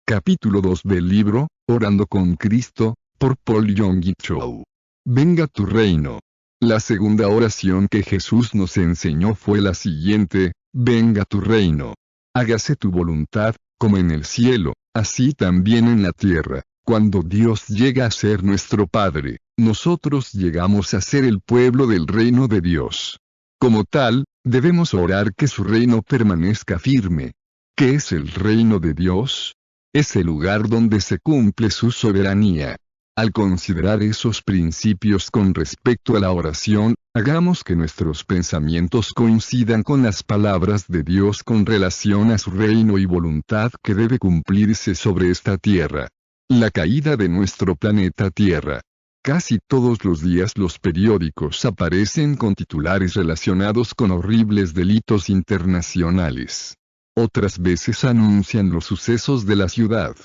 Capítulo 2 del libro, Orando con Cristo, por Paul Yonggi Cho. Venga tu reino. La segunda oración que Jesús nos enseñó fue la siguiente: venga tu reino. Hágase tu voluntad, como en el cielo, así también en la tierra. Cuando Dios llega a ser nuestro Padre, nosotros llegamos a ser el pueblo del reino de Dios. Como tal, debemos orar que su reino permanezca firme. ¿Qué es el reino de Dios? Es el lugar donde se cumple su soberanía. Al considerar esos principios con respecto a la oración, hagamos que nuestros pensamientos coincidan con las palabras de Dios con relación a su reino y voluntad que debe cumplirse sobre esta tierra. La caída de nuestro planeta Tierra. Casi todos los días los periódicos aparecen con titulares relacionados con horribles delitos internacionales. Otras veces anuncian los sucesos de la ciudad.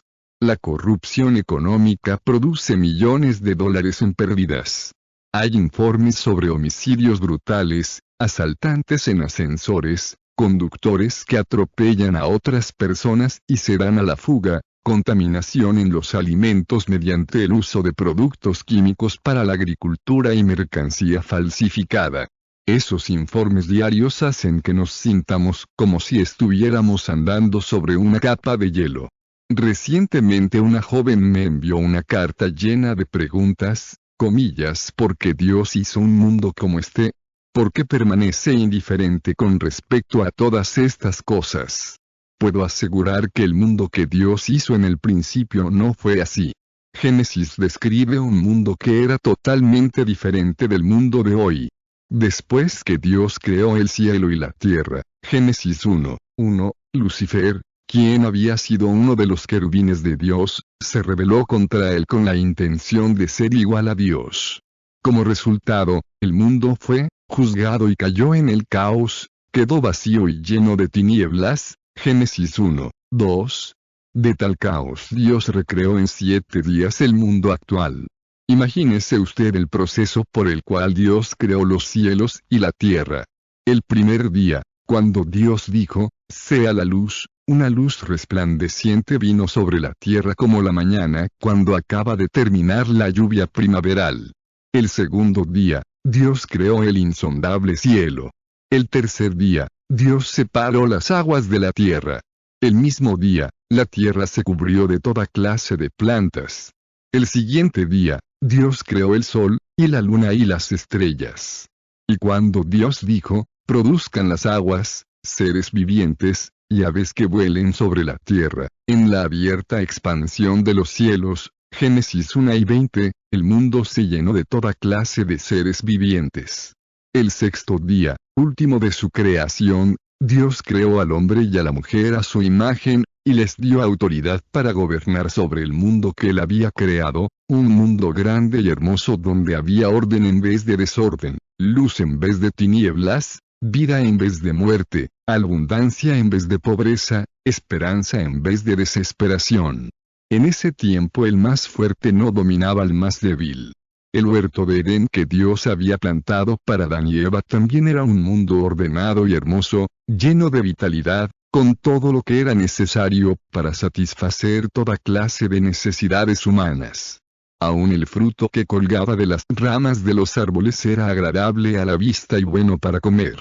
La corrupción económica produce millones de dólares en pérdidas. Hay informes sobre homicidios brutales, asaltantes en ascensores, conductores que atropellan a otras personas y se dan a la fuga, contaminación en los alimentos mediante el uso de productos químicos para la agricultura y mercancía falsificada. Esos informes diarios hacen que nos sintamos como si estuviéramos andando sobre una capa de hielo. Recientemente una joven me envió una carta llena de preguntas, comillas, ¿por qué Dios hizo un mundo como este? ¿Por qué permanece indiferente con respecto a todas estas cosas? Puedo asegurar que el mundo que Dios hizo en el principio no fue así. Génesis describe un mundo que era totalmente diferente del mundo de hoy. Después que Dios creó el cielo y la tierra, Génesis 1:1, Lucifer, quien había sido uno de los querubines de Dios, se rebeló contra él con la intención de ser igual a Dios. Como resultado, el mundo fue juzgado y cayó en el caos, quedó vacío y lleno de tinieblas, Génesis 1:2. De tal caos Dios recreó en 7 días el mundo actual. Imagínese usted el proceso por el cual Dios creó los cielos y la tierra. El primer día, cuando Dios dijo, sea la luz, una luz resplandeciente vino sobre la tierra como la mañana cuando acaba de terminar la lluvia primaveral. El segundo día, Dios creó el insondable cielo. El tercer día, Dios separó las aguas de la tierra. El mismo día, la tierra se cubrió de toda clase de plantas. El siguiente día, Dios creó el sol, y la luna y las estrellas. Y cuando Dios dijo, produzcan las aguas, seres vivientes, y aves que vuelen sobre la tierra, en la abierta expansión de los cielos, Génesis 1:20, el mundo se llenó de toda clase de seres vivientes. El sexto día, último de su creación, Dios creó al hombre y a la mujer a su imagen, y les dio autoridad para gobernar sobre el mundo que él había creado, un mundo grande y hermoso donde había orden en vez de desorden, luz en vez de tinieblas, vida en vez de muerte, abundancia en vez de pobreza, esperanza en vez de desesperación. En ese tiempo el más fuerte no dominaba al más débil. El huerto de Edén que Dios había plantado para Adán y Eva también era un mundo ordenado y hermoso, lleno de vitalidad, con todo lo que era necesario para satisfacer toda clase de necesidades humanas. Aún el fruto que colgaba de las ramas de los árboles era agradable a la vista y bueno para comer.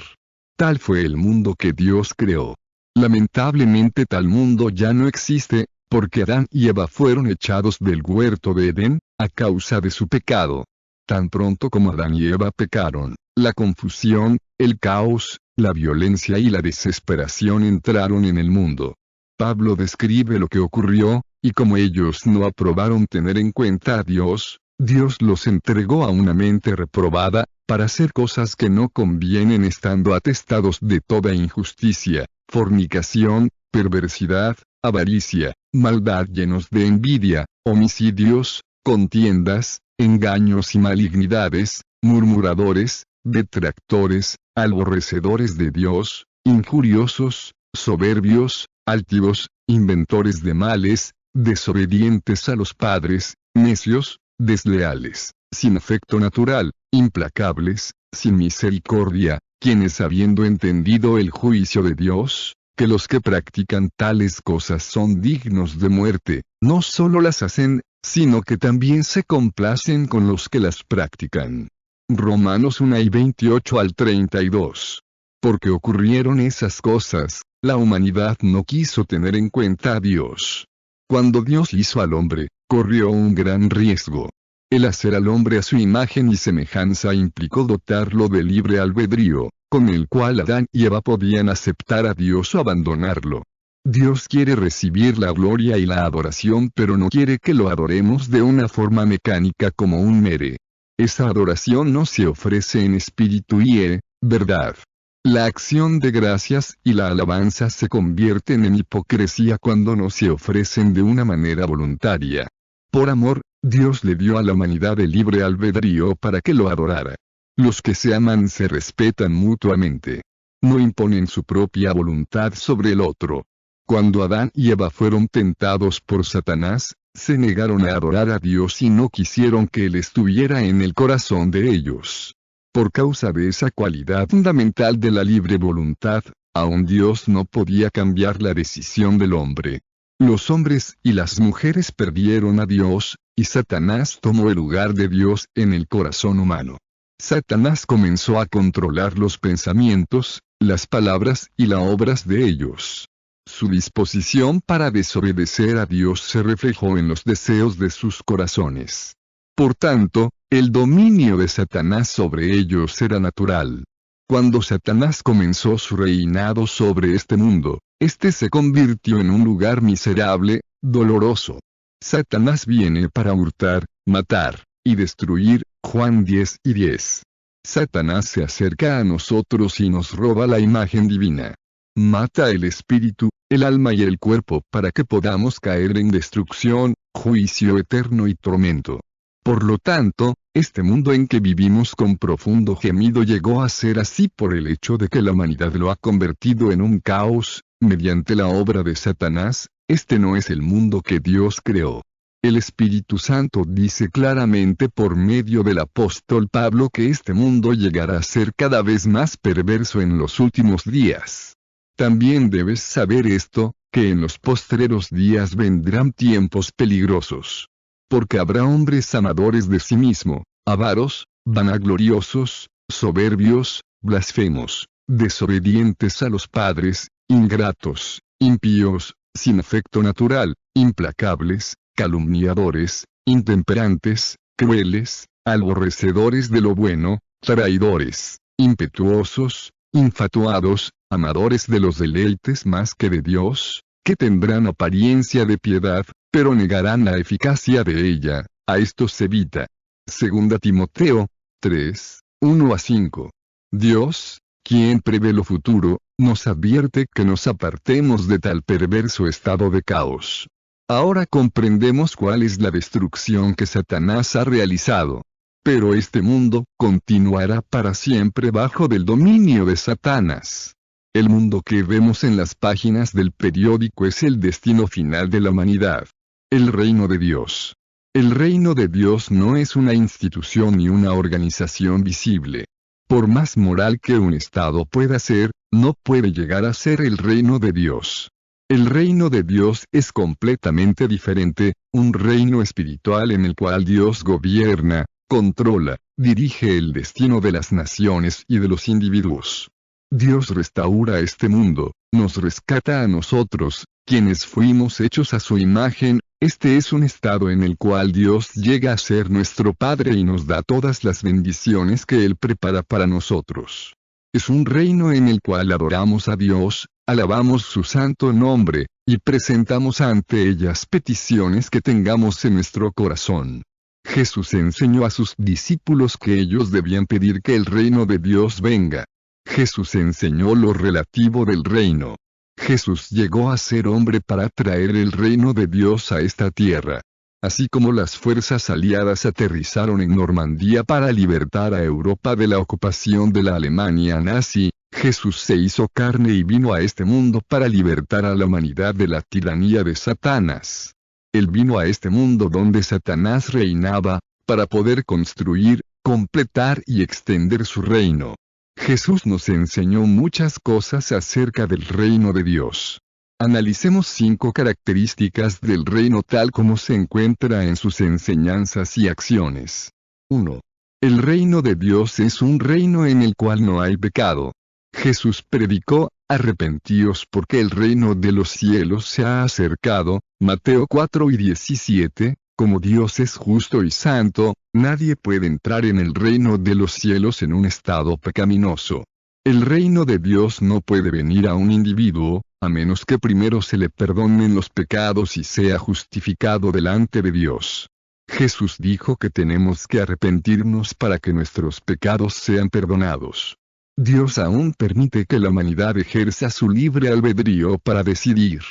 Tal fue el mundo que Dios creó. Lamentablemente tal mundo ya no existe, porque Adán y Eva fueron echados del huerto de Edén, a causa de su pecado. Tan pronto como Adán y Eva pecaron, la confusión, el caos, la violencia y la desesperación entraron en el mundo. Pablo describe lo que ocurrió, y como ellos no aprobaron tener en cuenta a Dios, Dios los entregó a una mente reprobada, para hacer cosas que no convienen estando atestados de toda injusticia, fornicación, perversidad, avaricia, maldad, llenos de envidia, homicidios, contiendas, engaños y malignidades, murmuradores, detractores, aborrecedores de Dios, injuriosos, soberbios, altivos, inventores de males, desobedientes a los padres, necios, desleales, sin afecto natural, implacables, sin misericordia, quienes habiendo entendido el juicio de Dios, que los que practican tales cosas son dignos de muerte, no solo las hacen, sino que también se complacen con los que las practican. Romanos 1 y 28 al 32. Porque ocurrieron esas cosas, la humanidad no quiso tener en cuenta a Dios. Cuando Dios hizo al hombre, corrió un gran riesgo. El hacer al hombre a su imagen y semejanza implicó dotarlo de libre albedrío, con el cual Adán y Eva podían aceptar a Dios o abandonarlo. Dios quiere recibir la gloria y la adoración, pero no quiere que lo adoremos de una forma mecánica como un mere. Esa adoración no se ofrece en espíritu y verdad. La acción de gracias y la alabanza se convierten en hipocresía cuando no se ofrecen de una manera voluntaria. Por amor, Dios le dio a la humanidad el libre albedrío para que lo adorara. Los que se aman se respetan mutuamente. No imponen su propia voluntad sobre el otro. Cuando Adán y Eva fueron tentados por Satanás, se negaron a adorar a Dios y no quisieron que Él estuviera en el corazón de ellos. Por causa de esa cualidad fundamental de la libre voluntad, aún Dios no podía cambiar la decisión del hombre. Los hombres y las mujeres perdieron a Dios, y Satanás tomó el lugar de Dios en el corazón humano. Satanás comenzó a controlar los pensamientos, las palabras y las obras de ellos. Su disposición para desobedecer a Dios se reflejó en los deseos de sus corazones. Por tanto, el dominio de Satanás sobre ellos era natural. Cuando Satanás comenzó su reinado sobre este mundo, este se convirtió en un lugar miserable, doloroso. Satanás viene para hurtar, matar y destruir, Juan 10 y 10. Satanás se acerca a nosotros y nos roba la imagen divina. Mata el espíritu, el alma y el cuerpo para que podamos caer en destrucción, juicio eterno y tormento. Por lo tanto, este mundo en que vivimos con profundo gemido llegó a ser así por el hecho de que la humanidad lo ha convertido en un caos, mediante la obra de Satanás. Este no es el mundo que Dios creó. El Espíritu Santo dice claramente por medio del apóstol Pablo que este mundo llegará a ser cada vez más perverso en los últimos días. También debes saber esto, que en los postreros días vendrán tiempos peligrosos. Porque habrá hombres amadores de sí mismo, avaros, vanagloriosos, soberbios, blasfemos, desobedientes a los padres, ingratos, impíos, sin afecto natural, implacables, calumniadores, intemperantes, crueles, aborrecedores de lo bueno, traidores, impetuosos, infatuados, amadores de los deleites más que de Dios, que tendrán apariencia de piedad, pero negarán la eficacia de ella. A estos evita. 2 Timoteo 3, 1 a 5. Dios, quien prevé lo futuro, nos advierte que nos apartemos de tal perverso estado de caos. Ahora comprendemos cuál es la destrucción que Satanás ha realizado. Pero este mundo continuará para siempre bajo del dominio de Satanás. El mundo que vemos en las páginas del periódico es el destino final de la humanidad. El reino de Dios. El reino de Dios no es una institución ni una organización visible. Por más moral que un Estado pueda ser, no puede llegar a ser el reino de Dios. El reino de Dios es completamente diferente, un reino espiritual en el cual Dios gobierna, controla, dirige el destino de las naciones y de los individuos. Dios restaura este mundo, nos rescata a nosotros, quienes fuimos hechos a su imagen. Este es un estado en el cual Dios llega a ser nuestro Padre y nos da todas las bendiciones que Él prepara para nosotros. Es un reino en el cual adoramos a Dios, alabamos su santo nombre, y presentamos ante ellas peticiones que tengamos en nuestro corazón. Jesús enseñó a sus discípulos que ellos debían pedir que el reino de Dios venga. Jesús enseñó lo relativo del reino. Jesús llegó a ser hombre para traer el reino de Dios a esta tierra. Así como las fuerzas aliadas aterrizaron en Normandía para libertar a Europa de la ocupación de la Alemania nazi, Jesús se hizo carne y vino a este mundo para libertar a la humanidad de la tiranía de Satanás. Él vino a este mundo donde Satanás reinaba, para poder construir, completar y extender su reino. Jesús nos enseñó muchas cosas acerca del reino de Dios. Analicemos 5 características del reino tal como se encuentra en sus enseñanzas y acciones. 1. El reino de Dios es un reino en el cual no hay pecado. Jesús predicó, arrepentíos porque el reino de los cielos se ha acercado, Mateo 4:17, como Dios es justo y santo, nadie puede entrar en el reino de los cielos en un estado pecaminoso. El reino de Dios no puede venir a un individuo, a menos que primero se le perdonen los pecados y sea justificado delante de Dios. Jesús dijo que tenemos que arrepentirnos para que nuestros pecados sean perdonados. Dios aún permite que la humanidad ejerza su libre albedrío para decidir.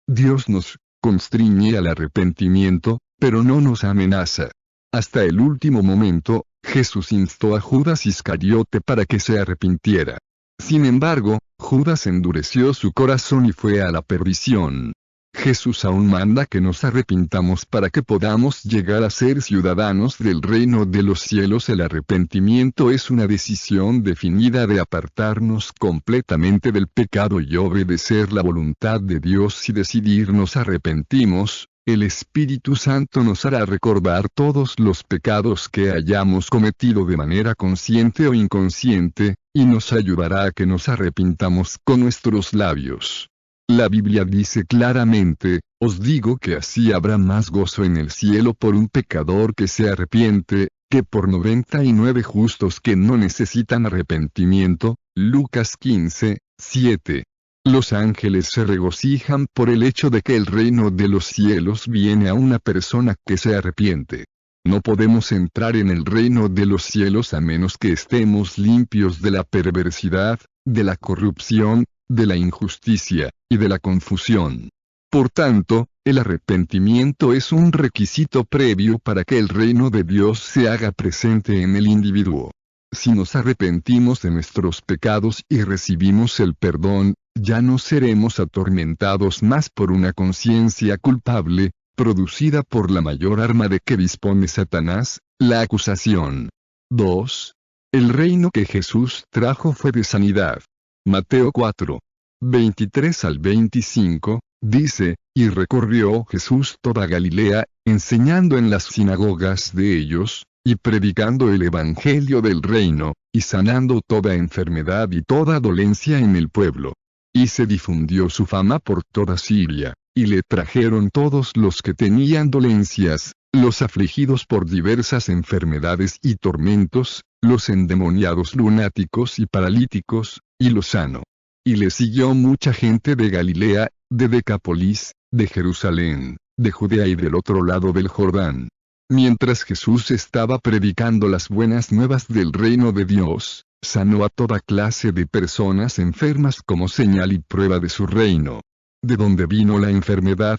Dios nos constriñe al arrepentimiento, pero no nos amenaza. Hasta el último momento, Jesús instó a Judas Iscariote para que se arrepintiera. Sin embargo, Judas endureció su corazón y fue a la perdición. Jesús aún manda que nos arrepintamos para que podamos llegar a ser ciudadanos del reino de los cielos. El arrepentimiento es una decisión definida de apartarnos completamente del pecado y obedecer la voluntad de Dios. Si decidirnos arrepentimos, el Espíritu Santo nos hará recordar todos los pecados que hayamos cometido de manera consciente o inconsciente, y nos ayudará a que nos arrepintamos con nuestros labios. La Biblia dice claramente, os digo que así habrá más gozo en el cielo por un pecador que se arrepiente, que por 99 justos que no necesitan arrepentimiento, Lucas 15:7. Los ángeles se regocijan por el hecho de que el reino de los cielos viene a una persona que se arrepiente. No podemos entrar en el reino de los cielos a menos que estemos limpios de la perversidad, de la corrupción, de la injusticia, y de la confusión. Por tanto, el arrepentimiento es un requisito previo para que el reino de Dios se haga presente en el individuo. Si nos arrepentimos de nuestros pecados y recibimos el perdón, ya no seremos atormentados más por una conciencia culpable, producida por la mayor arma de que dispone Satanás, la acusación. 2. El reino que Jesús trajo fue de sanidad. Mateo 4:23 al 25, dice, y recorrió Jesús toda Galilea, enseñando en las sinagogas de ellos, y predicando el evangelio del reino, y sanando toda enfermedad y toda dolencia en el pueblo. Y se difundió su fama por toda Siria, y le trajeron todos los que tenían dolencias, los afligidos por diversas enfermedades y tormentos, los endemoniados lunáticos y paralíticos, y los sanó. Y le siguió mucha gente de Galilea, de Decápolis, de Jerusalén, de Judea y del otro lado del Jordán. Mientras Jesús estaba predicando las buenas nuevas del reino de Dios, sanó a toda clase de personas enfermas como señal y prueba de su reino. ¿De dónde vino la enfermedad?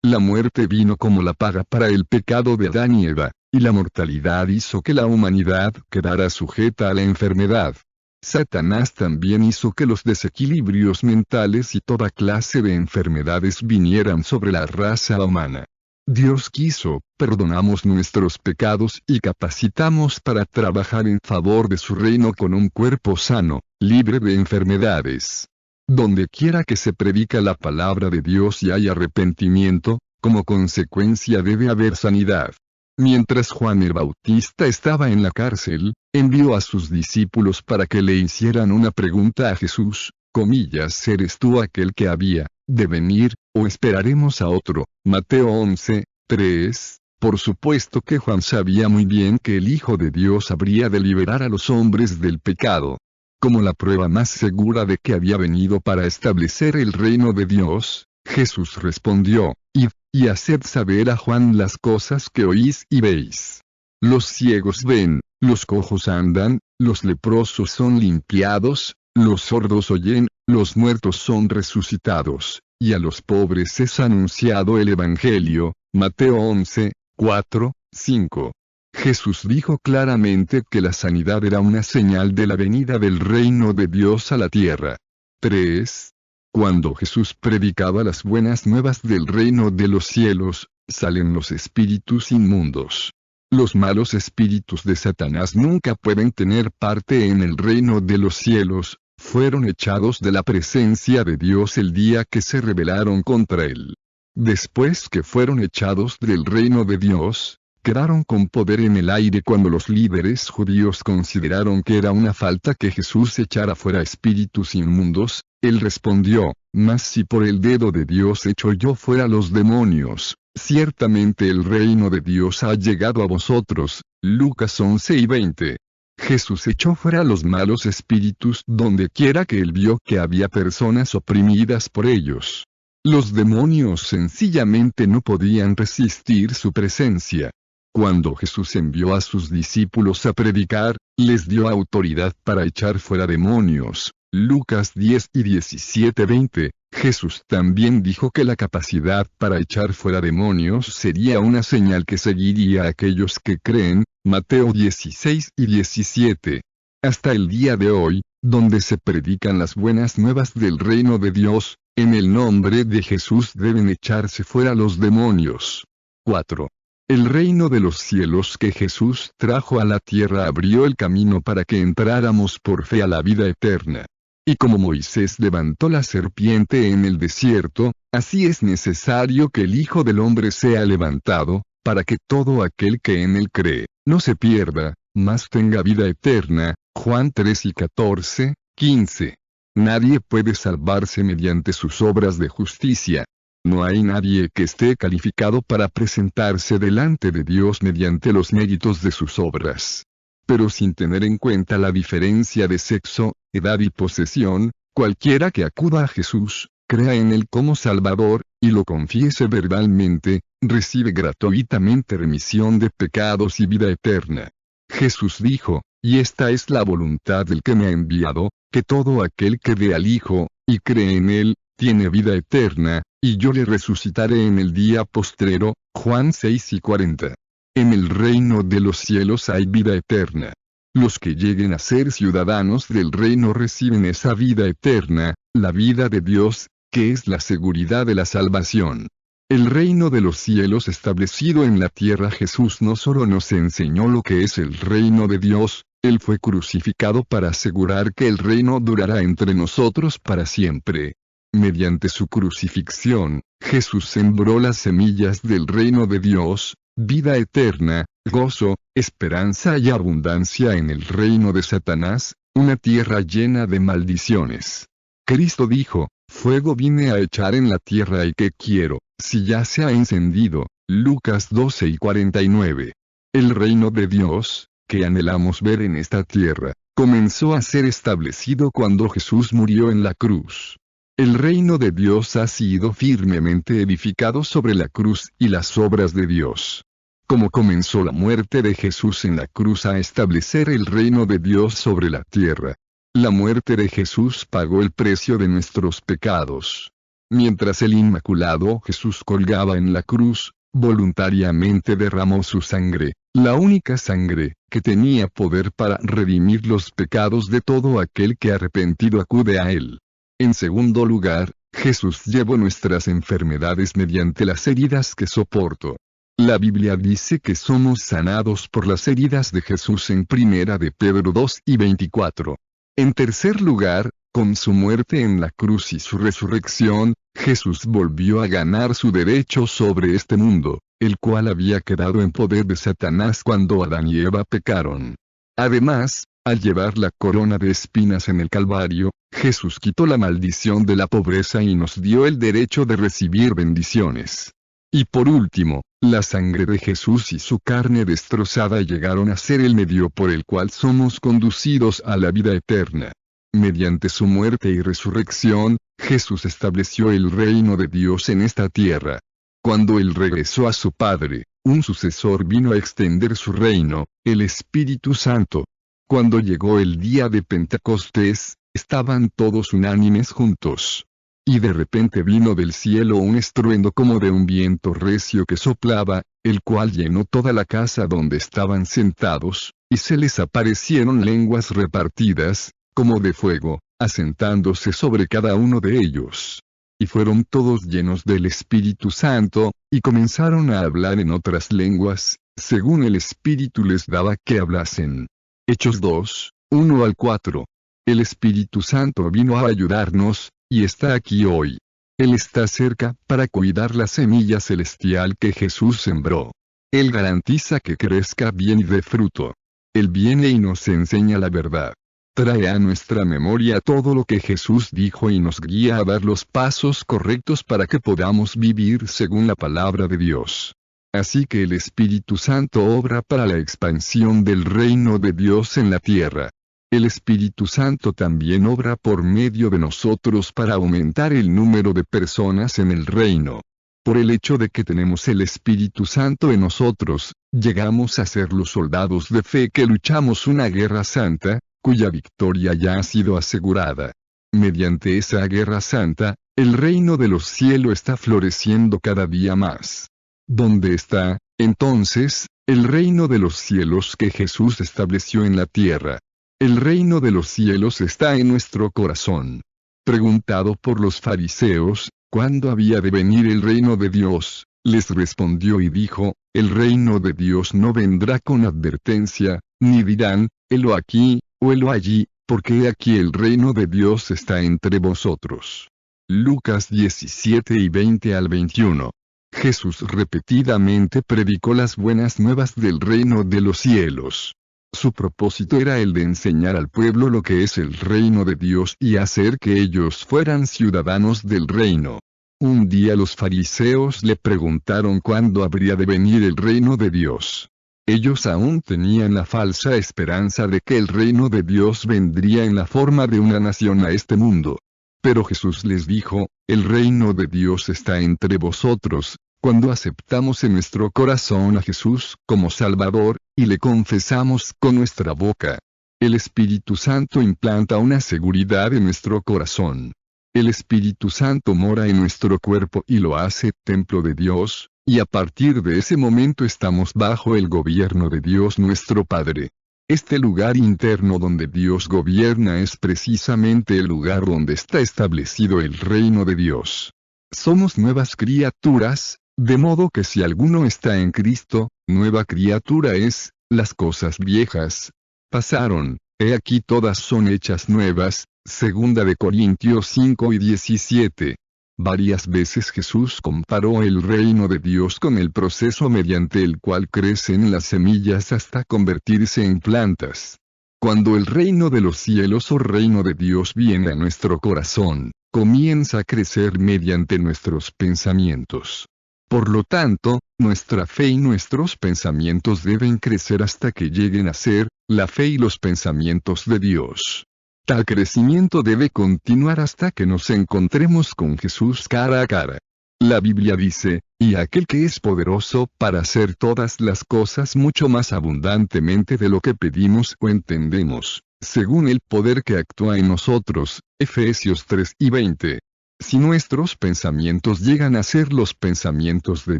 La muerte vino como la paga para el pecado de Adán y Eva, y la mortalidad hizo que la humanidad quedara sujeta a la enfermedad. Satanás también hizo que los desequilibrios mentales y toda clase de enfermedades vinieran sobre la raza humana. Dios quiso, perdonamos nuestros pecados y capacitamos para trabajar en favor de su reino con un cuerpo sano, libre de enfermedades. Donde quiera que se predica la palabra de Dios y hay arrepentimiento, como consecuencia debe haber sanidad. Mientras Juan el Bautista estaba en la cárcel, envió a sus discípulos para que le hicieran una pregunta a Jesús, comillas, ¿eres tú aquel que había de venir, o esperaremos a otro? Mateo 11:3. Por supuesto que Juan sabía muy bien que el Hijo de Dios habría de liberar a los hombres del pecado. Como la prueba más segura de que había venido para establecer el reino de Dios, Jesús respondió, id, y haced saber a Juan las cosas que oís y veis. Los ciegos ven, los cojos andan, los leprosos son limpiados, los sordos oyen, los muertos son resucitados, y a los pobres es anunciado el Evangelio. Mateo 11:4-5. Jesús dijo claramente que la sanidad era una señal de la venida del reino de Dios a la tierra. 3. Cuando Jesús predicaba las buenas nuevas del reino de los cielos, salen los espíritus inmundos. Los malos espíritus de Satanás nunca pueden tener parte en el reino de los cielos, fueron echados de la presencia de Dios el día que se rebelaron contra él. Después que fueron echados del reino de Dios, quedaron con poder en el aire cuando los líderes judíos consideraron que era una falta que Jesús echara fuera espíritus inmundos. Él respondió, mas si por el dedo de Dios echo yo fuera los demonios, ciertamente el reino de Dios ha llegado a vosotros. Lucas 11:20. Jesús echó fuera los malos espíritus donde quiera que él vio que había personas oprimidas por ellos. Los demonios sencillamente no podían resistir su presencia. Cuando Jesús envió a sus discípulos a predicar, les dio autoridad para echar fuera demonios. Lucas 10 y 17-20, Jesús también dijo que la capacidad para echar fuera demonios sería una señal que seguiría a aquellos que creen, Mateo 16 y 17. Hasta el día de hoy, donde se predican las buenas nuevas del reino de Dios, en el nombre de Jesús deben echarse fuera los demonios. 4. El reino de los cielos que Jesús trajo a la tierra abrió el camino para que entráramos por fe a la vida eterna. Y como Moisés levantó la serpiente en el desierto, así es necesario que el Hijo del Hombre sea levantado, para que todo aquel que en él cree, no se pierda, mas tenga vida eterna. Juan 3 y 14, 15. Nadie puede salvarse mediante sus obras de justicia. No hay nadie que esté calificado para presentarse delante de Dios mediante los méritos de sus obras. Pero sin tener en cuenta la diferencia de sexo, edad y posesión, cualquiera que acuda a Jesús, crea en él como Salvador, y lo confiese verbalmente, recibe gratuitamente remisión de pecados y vida eterna. Jesús dijo, y esta es la voluntad del que me ha enviado, que todo aquel que ve al Hijo, y cree en él, tiene vida eterna, y yo le resucitaré en el día postrero. Juan 6 y 40. En el reino de los cielos hay vida eterna. Los que lleguen a ser ciudadanos del reino reciben esa vida eterna, la vida de Dios, que es la seguridad de la salvación. El reino de los cielos establecido en la tierra. Jesús no solo nos enseñó lo que es el reino de Dios, Él fue crucificado para asegurar que el reino durará entre nosotros para siempre. Mediante su crucifixión, Jesús sembró las semillas del reino de Dios, vida eterna, gozo, esperanza y abundancia en el reino de Satanás, una tierra llena de maldiciones. Cristo dijo, fuego vine a echar en la tierra y ¿qué quiero, si ya se ha encendido? Lucas 12 y 49. El reino de Dios, que anhelamos ver en esta tierra, comenzó a ser establecido cuando Jesús murió en la cruz. El reino de Dios ha sido firmemente edificado sobre la cruz y las obras de Dios. Como comenzó la muerte de Jesús en la cruz a establecer el reino de Dios sobre la tierra. La muerte de Jesús pagó el precio de nuestros pecados. Mientras el Inmaculado Jesús colgaba en la cruz, voluntariamente derramó su sangre, la única sangre que tenía poder para redimir los pecados de todo aquel que arrepentido acude a él. En segundo lugar, Jesús llevó nuestras enfermedades mediante las heridas que soportó. La Biblia dice que somos sanados por las heridas de Jesús en 1 de Pedro 2 y 24. En tercer lugar, con su muerte en la cruz y su resurrección, Jesús volvió a ganar su derecho sobre este mundo, el cual había quedado en poder de Satanás cuando Adán y Eva pecaron. Además, al llevar la corona de espinas en el Calvario, Jesús quitó la maldición de la pobreza y nos dio el derecho de recibir bendiciones. Y por último, la sangre de Jesús y su carne destrozada llegaron a ser el medio por el cual somos conducidos a la vida eterna. Mediante su muerte y resurrección, Jesús estableció el reino de Dios en esta tierra. Cuando Él regresó a su Padre, un sucesor vino a extender su reino, el Espíritu Santo. Cuando llegó el día de Pentecostés, estaban todos unánimes juntos. Y de repente vino del cielo un estruendo como de un viento recio que soplaba, el cual llenó toda la casa donde estaban sentados, y se les aparecieron lenguas repartidas, como de fuego, asentándose sobre cada uno de ellos. Y fueron todos llenos del Espíritu Santo, y comenzaron a hablar en otras lenguas, según el Espíritu les daba que hablasen. Hechos 2, 1 al 4. El Espíritu Santo vino a ayudarnos, y está aquí hoy. Él está cerca para cuidar la semilla celestial que Jesús sembró. Él garantiza que crezca bien y dé fruto. Él viene y nos enseña la verdad. Trae a nuestra memoria todo lo que Jesús dijo y nos guía a dar los pasos correctos para que podamos vivir según la palabra de Dios. Así que el Espíritu Santo obra para la expansión del reino de Dios en la tierra. El Espíritu Santo también obra por medio de nosotros para aumentar el número de personas en el reino. Por el hecho de que tenemos el Espíritu Santo en nosotros, llegamos a ser los soldados de fe que luchamos una guerra santa, cuya victoria ya ha sido asegurada. Mediante esa guerra santa, el reino de los cielos está floreciendo cada día más. ¿Dónde está, entonces, el reino de los cielos que Jesús estableció en la tierra? El reino de los cielos está en nuestro corazón. Preguntado por los fariseos, ¿cuándo había de venir el reino de Dios?, les respondió y dijo, el reino de Dios no vendrá con advertencia, ni dirán, helo aquí, o helo allí, porque he aquí el reino de Dios está entre vosotros. Lucas 17 y 20 al 21. Jesús repetidamente predicó las buenas nuevas del reino de los cielos. Su propósito era el de enseñar al pueblo lo que es el reino de Dios y hacer que ellos fueran ciudadanos del reino. Un día los fariseos le preguntaron cuándo habría de venir el reino de Dios. Ellos aún tenían la falsa esperanza de que el reino de Dios vendría en la forma de una nación a este mundo. Pero Jesús les dijo, el reino de Dios está entre vosotros, cuando aceptamos en nuestro corazón a Jesús como Salvador, y le confesamos con nuestra boca. El Espíritu Santo implanta una seguridad en nuestro corazón. El Espíritu Santo mora en nuestro cuerpo y lo hace templo de Dios, y a partir de ese momento estamos bajo el gobierno de Dios nuestro Padre. Este lugar interno donde Dios gobierna es precisamente el lugar donde está establecido el reino de Dios. Somos nuevas criaturas, de modo que si alguno está en Cristo, nueva criatura es, las cosas viejas pasaron, he aquí todas son hechas nuevas, 2 de Corintios 5 y 17. Varias veces Jesús comparó el reino de Dios con el proceso mediante el cual crecen las semillas hasta convertirse en plantas. Cuando el reino de los cielos o reino de Dios viene a nuestro corazón, comienza a crecer mediante nuestros pensamientos. Por lo tanto, nuestra fe y nuestros pensamientos deben crecer hasta que lleguen a ser, la fe y los pensamientos de Dios. Tal crecimiento debe continuar hasta que nos encontremos con Jesús cara a cara. La Biblia dice, y aquel que es poderoso para hacer todas las cosas mucho más abundantemente de lo que pedimos o entendemos, según el poder que actúa en nosotros, Efesios 3 y 20. Si nuestros pensamientos llegan a ser los pensamientos de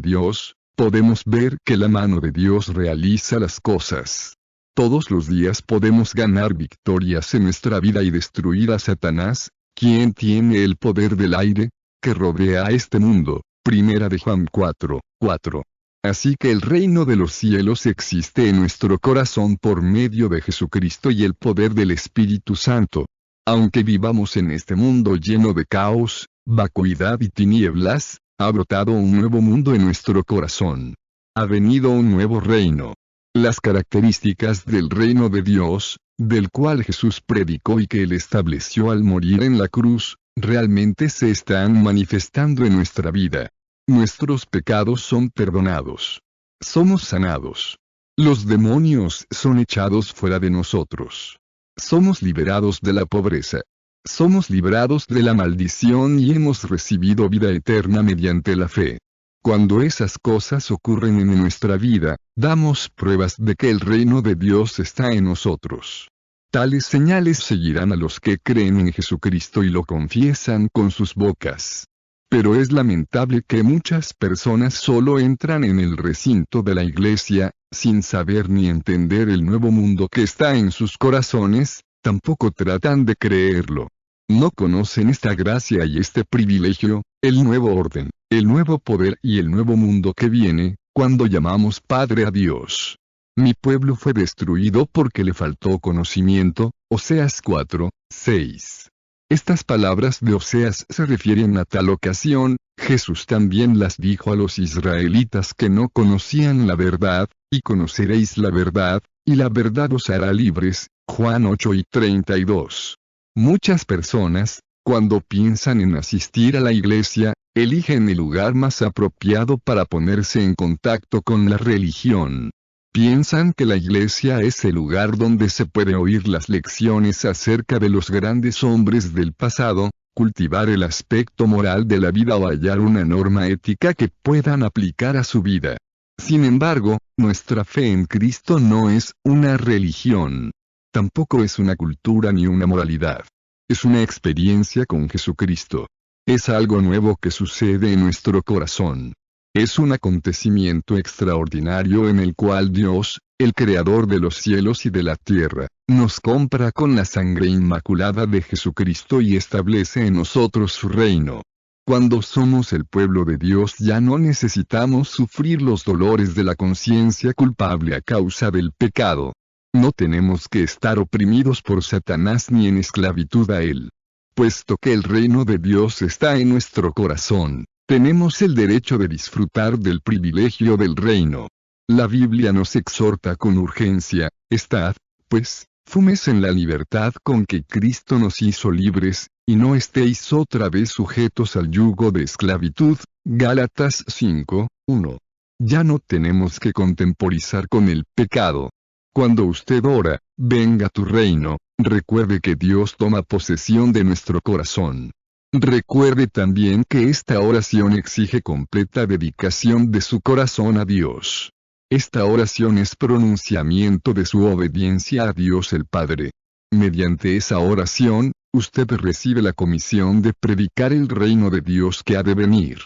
Dios, podemos ver que la mano de Dios realiza las cosas. Todos los días podemos ganar victorias en nuestra vida y destruir a Satanás, quien tiene el poder del aire, que rodea a este mundo. 1 de Juan 4, 4. Así que el reino de los cielos existe en nuestro corazón por medio de Jesucristo y el poder del Espíritu Santo. Aunque vivamos en este mundo lleno de caos, vacuidad y tinieblas, ha brotado un nuevo mundo en nuestro corazón. Ha venido un nuevo reino. Las características del reino de Dios, del cual Jesús predicó y que Él estableció al morir en la cruz, realmente se están manifestando en nuestra vida. Nuestros pecados son perdonados. Somos sanados. Los demonios son echados fuera de nosotros. Somos liberados de la pobreza. Somos librados de la maldición y hemos recibido vida eterna mediante la fe. Cuando esas cosas ocurren en nuestra vida, damos pruebas de que el reino de Dios está en nosotros. Tales señales seguirán a los que creen en Jesucristo y lo confiesan con sus bocas. Pero es lamentable que muchas personas solo entran en el recinto de la iglesia, sin saber ni entender el nuevo mundo que está en sus corazones, tampoco tratan de creerlo. No conocen esta gracia y este privilegio, el nuevo orden, el nuevo poder y el nuevo mundo que viene, cuando llamamos Padre a Dios. Mi pueblo fue destruido porque le faltó conocimiento, Oseas 4, 6. Estas palabras de Oseas se refieren a tal ocasión. Jesús también las dijo a los israelitas que no conocían la verdad, y conoceréis la verdad, y la verdad os hará libres, Juan 8 y 32. Muchas personas, cuando piensan en asistir a la iglesia, eligen el lugar más apropiado para ponerse en contacto con la religión. Piensan que la iglesia es el lugar donde se puede oír las lecciones acerca de los grandes hombres del pasado, cultivar el aspecto moral de la vida o hallar una norma ética que puedan aplicar a su vida. Sin embargo, nuestra fe en Cristo no es una religión. Tampoco es una cultura ni una moralidad. Es una experiencia con Jesucristo. Es algo nuevo que sucede en nuestro corazón. Es un acontecimiento extraordinario en el cual Dios, el Creador de los cielos y de la tierra, nos compra con la sangre inmaculada de Jesucristo y establece en nosotros su reino. Cuando somos el pueblo de Dios ya no necesitamos sufrir los dolores de la conciencia culpable a causa del pecado. No tenemos que estar oprimidos por Satanás ni en esclavitud a él. Puesto que el reino de Dios está en nuestro corazón, tenemos el derecho de disfrutar del privilegio del reino. La Biblia nos exhorta con urgencia: estad, pues, firmes en la libertad con que Cristo nos hizo libres, y no estéis otra vez sujetos al yugo de esclavitud. Gálatas 5, 1. Ya no tenemos que contemporizar con el pecado. Cuando usted ora, venga tu reino, recuerde que Dios toma posesión de nuestro corazón. Recuerde también que esta oración exige completa dedicación de su corazón a Dios. Esta oración es pronunciamiento de su obediencia a Dios el Padre. Mediante esa oración, usted recibe la comisión de predicar el reino de Dios que ha de venir.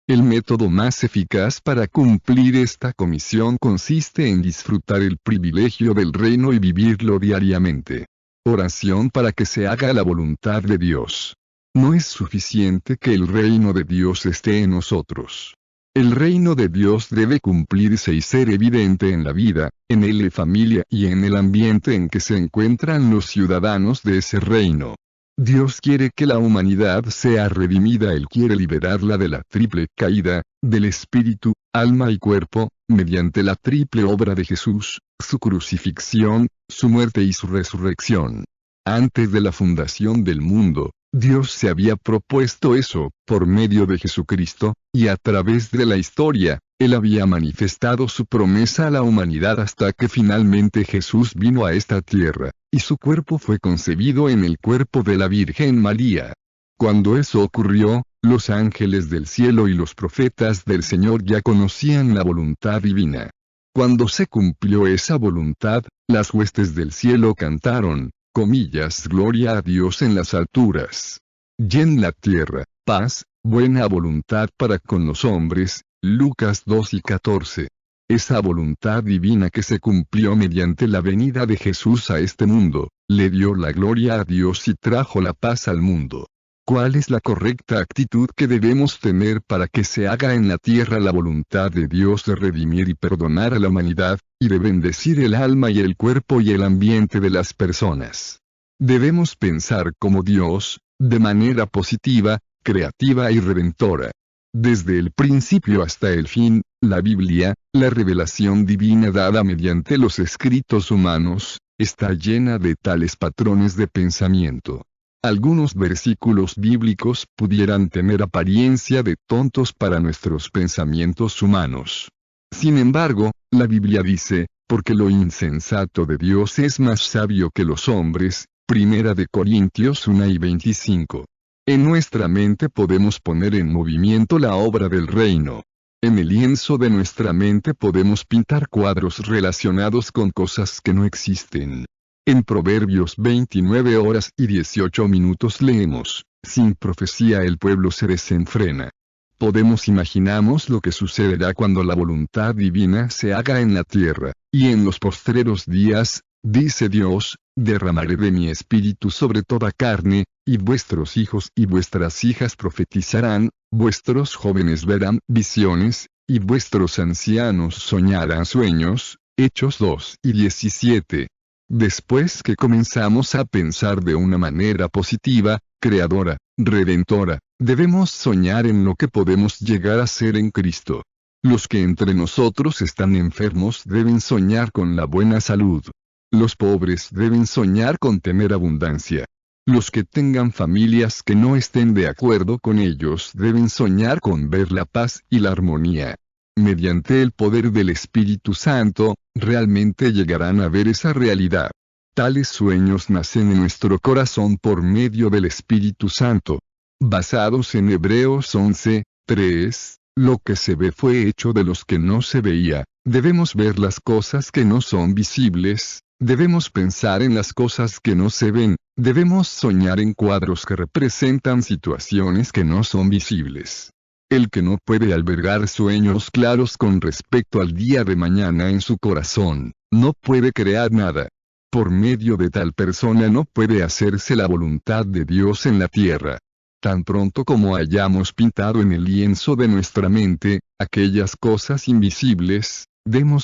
El método más eficaz para cumplir esta comisión consiste en disfrutar el privilegio del reino y vivirlo diariamente. Oración para que se haga la voluntad de Dios. No es suficiente que el reino de Dios esté en nosotros. El reino de Dios debe cumplirse y ser evidente en la vida, en la familia y en el ambiente en que se encuentran los ciudadanos de ese reino. Dios quiere que la humanidad sea redimida. Él quiere liberarla de la triple caída, del espíritu, alma y cuerpo, mediante la triple obra de Jesús, su crucifixión, su muerte y su resurrección. Antes de la fundación del mundo, Dios se había propuesto eso, por medio de Jesucristo, y a través de la historia, Él había manifestado su promesa a la humanidad hasta que finalmente Jesús vino a esta tierra, y su cuerpo fue concebido en el cuerpo de la Virgen María. Cuando eso ocurrió, los ángeles del cielo y los profetas del Señor ya conocían la voluntad divina. Cuando se cumplió esa voluntad, las huestes del cielo cantaron, gloria a Dios en las alturas. Y en la tierra, paz, buena voluntad para con los hombres. Lucas 2 y 14. Esa voluntad divina que se cumplió mediante la venida de Jesús a este mundo, le dio la gloria a Dios y trajo la paz al mundo. ¿Cuál es la correcta actitud que debemos tener para que se haga en la tierra la voluntad de Dios de redimir y perdonar a la humanidad, y de bendecir el alma y el cuerpo y el ambiente de las personas? Debemos pensar como Dios, de manera positiva, creativa y redentora. Desde el principio hasta el fin, la Biblia, la revelación divina dada mediante los escritos humanos, está llena de tales patrones de pensamiento. Algunos versículos bíblicos pudieran tener apariencia de tontos para nuestros pensamientos humanos. Sin embargo, la Biblia dice, porque lo insensato de Dios es más sabio que los hombres. Primera de Corintios 1 y 25. En nuestra mente podemos poner en movimiento la obra del reino. En el lienzo de nuestra mente podemos pintar cuadros relacionados con cosas que no existen. En Proverbios 29 horas y 18 minutos leemos, sin profecía el pueblo se desenfrena. Podemos imaginarnos lo que sucederá cuando la voluntad divina se haga en la tierra, y en los postreros días, dice Dios, derramaré de mi espíritu sobre toda carne, y vuestros hijos y vuestras hijas profetizarán, vuestros jóvenes verán visiones, y vuestros ancianos soñarán sueños. Hechos 2:17. Después que comenzamos a pensar de una manera positiva, creadora, redentora, debemos soñar en lo que podemos llegar a ser en Cristo. Los que entre nosotros están enfermos deben soñar con la buena salud. Los pobres deben soñar con tener abundancia. Los que tengan familias que no estén de acuerdo con ellos deben soñar con ver la paz y la armonía. Mediante el poder del Espíritu Santo, realmente llegarán a ver esa realidad. Tales sueños nacen en nuestro corazón por medio del Espíritu Santo. Basados en Hebreos 11:3, lo que se ve fue hecho de los que no se veía. Debemos ver las cosas que no son visibles, debemos pensar en las cosas que no se ven, debemos soñar en cuadros que representan situaciones que no son visibles. El que no puede albergar sueños claros con respecto al día de mañana en su corazón, no puede crear nada. Por medio de tal persona no puede hacerse la voluntad de Dios en la tierra. Tan pronto como hayamos pintado en el lienzo de nuestra mente, aquellas cosas invisibles,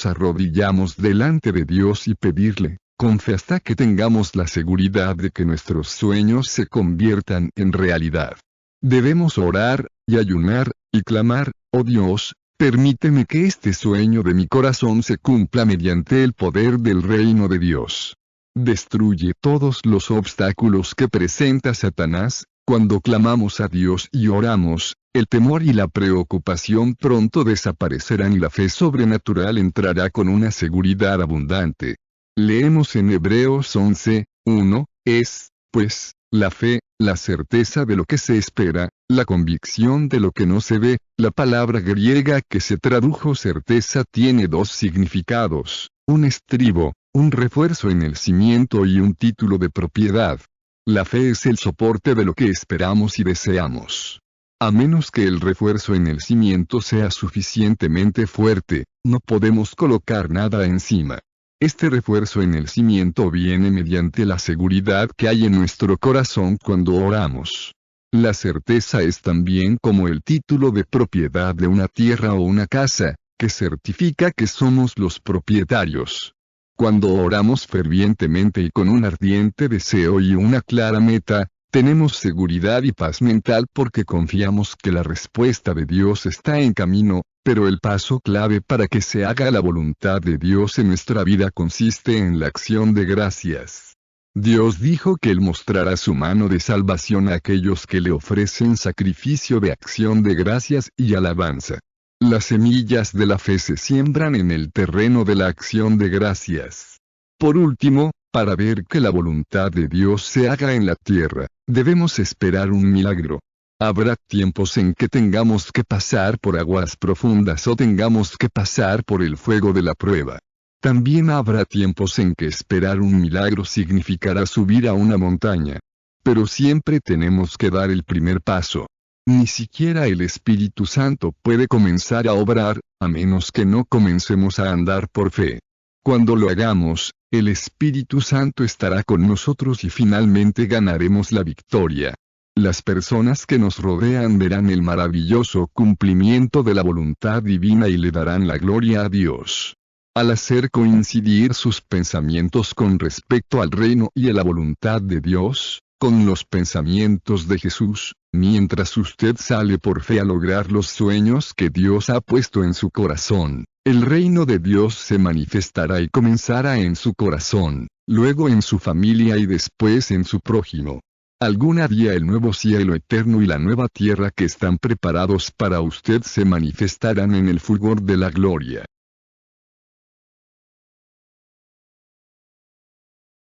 arrodillamos delante de Dios y pedirle, con fe hasta que tengamos la seguridad de que nuestros sueños se conviertan en realidad. Debemos orar, y ayunar, y clamar, oh Dios, permíteme que este sueño de mi corazón se cumpla mediante el poder del reino de Dios. Destruye todos los obstáculos que presenta Satanás. Cuando clamamos a Dios y oramos, el temor y la preocupación pronto desaparecerán y la fe sobrenatural entrará con una seguridad abundante. Leemos en Hebreos 11:1, es, pues, la fe, la certeza de lo que se espera, la convicción de lo que no se ve. La palabra griega que se tradujo certeza tiene dos significados, un estribo, un refuerzo en el cimiento y un título de propiedad. La fe es el soporte de lo que esperamos y deseamos. A menos que el refuerzo en el cimiento sea suficientemente fuerte, no podemos colocar nada encima. Este refuerzo en el cimiento viene mediante la seguridad que hay en nuestro corazón cuando oramos. La certeza es también como el título de propiedad de una tierra o una casa, que certifica que somos los propietarios. Cuando oramos fervientemente y con un ardiente deseo y una clara meta, tenemos seguridad y paz mental porque confiamos que la respuesta de Dios está en camino, pero el paso clave para que se haga la voluntad de Dios en nuestra vida consiste en la acción de gracias. Dios dijo que Él mostrará su mano de salvación a aquellos que le ofrecen sacrificio de acción de gracias y alabanza. Las semillas de la fe se siembran en el terreno de la acción de gracias. Por último, para ver que la voluntad de Dios se haga en la tierra, debemos esperar un milagro. Habrá tiempos en que tengamos que pasar por aguas profundas o tengamos que pasar por el fuego de la prueba. También habrá tiempos en que esperar un milagro significará subir a una montaña. Pero siempre tenemos que dar el primer paso. Ni siquiera el Espíritu Santo puede comenzar a obrar, a menos que no comencemos a andar por fe. Cuando lo hagamos, el Espíritu Santo estará con nosotros y finalmente ganaremos la victoria. Las personas que nos rodean verán el maravilloso cumplimiento de la voluntad divina y le darán la gloria a Dios. Al hacer coincidir sus pensamientos con respecto al reino y a la voluntad de Dios, con los pensamientos de Jesús, mientras usted sale por fe a lograr los sueños que Dios ha puesto en su corazón, el reino de Dios se manifestará y comenzará en su corazón, luego en su familia y después en su prójimo. Algún día el nuevo cielo eterno y la nueva tierra que están preparados para usted se manifestarán en el fulgor de la gloria.